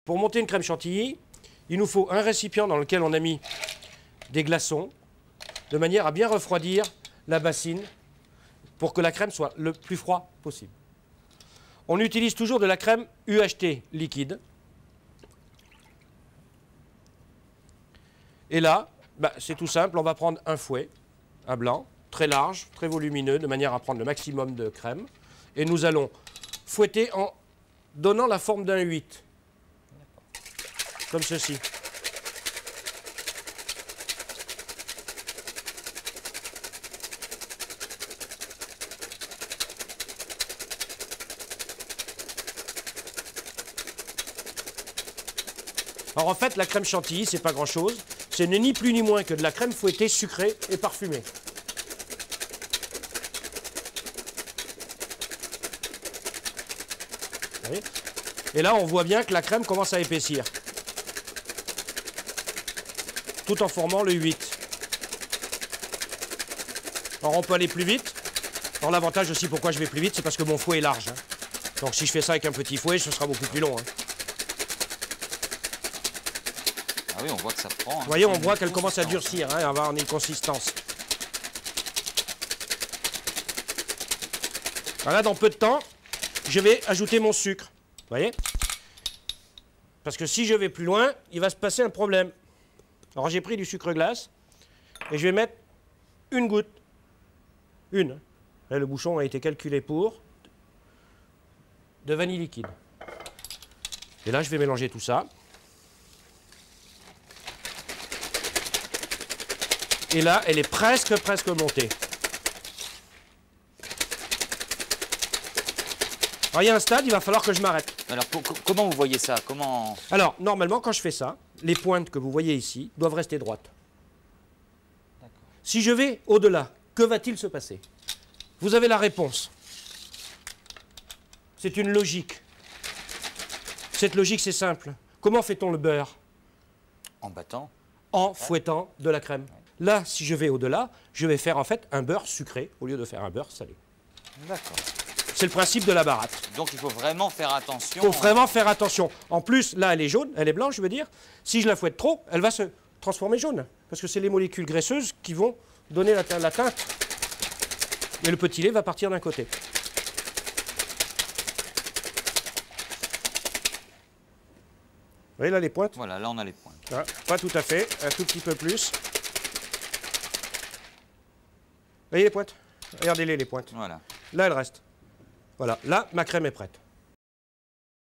Pour monter une crème chantilly, il nous faut un récipient dans lequel on a mis des glaçons, de manière à bien refroidir la bassine pour que la crème soit le plus froid possible. On utilise toujours de la crème UHT liquide. Et là, c'est tout simple, on va prendre un fouet à blanc, très large, très volumineux, de manière à prendre le maximum de crème. Et nous allons fouetter en donnant la forme d'un 8. Comme ceci. Alors en fait, la crème chantilly, c'est pas grand-chose. C'est ni plus ni moins que de la crème fouettée, sucrée et parfumée. Vous voyez ? Et là, on voit bien que la crème commence à épaissir. Tout en formant le 8. Alors on peut aller plus vite. Alors l'avantage aussi pourquoi je vais plus vite, c'est parce que mon fouet est large. Hein. Donc si je fais ça avec un petit fouet, ce sera beaucoup plus long. Hein. Ah oui, on voit que ça prend. Vous voyez, on voit qu'elle commence à durcir, hein, à avoir une consistance. Voilà, dans peu de temps, je vais ajouter mon sucre. Vous voyez ? Parce que si je vais plus loin, il va se passer un problème. Alors j'ai pris du sucre glace et je vais mettre une goutte. Une. Là, le bouchon a été calculé pour de vanille liquide. Et là, je vais mélanger tout ça. Et là, elle est presque montée. Alors, il y a un stade, il va falloir que je m'arrête. Alors, comment vous voyez ça? Alors, normalement, quand je fais ça, les pointes que vous voyez ici doivent rester droites. Si je vais au-delà, que va-t-il se passer? Vous avez la réponse. C'est une logique. Cette logique, c'est simple. Comment fait-on le beurre? En battant? En fouettant de la crème. Là, si je vais au-delà, je vais faire en fait un beurre sucré au lieu de faire un beurre salé. D'accord. C'est le principe de la baratte. Donc il faut vraiment faire attention. Il faut vraiment faire attention. En plus, là, elle est jaune, elle est blanche, je veux dire. Si je la fouette trop, elle va se transformer jaune. Parce que c'est les molécules graisseuses qui vont donner la teinte. Et le petit lait va partir d'un côté. Vous voyez là les pointes? Voilà, là on a les pointes. Voilà, pas tout à fait, un tout petit peu plus. Vous voyez les pointes? Regardez-les, les pointes. Voilà. Là, elles restent. Voilà, là, ma crème est prête.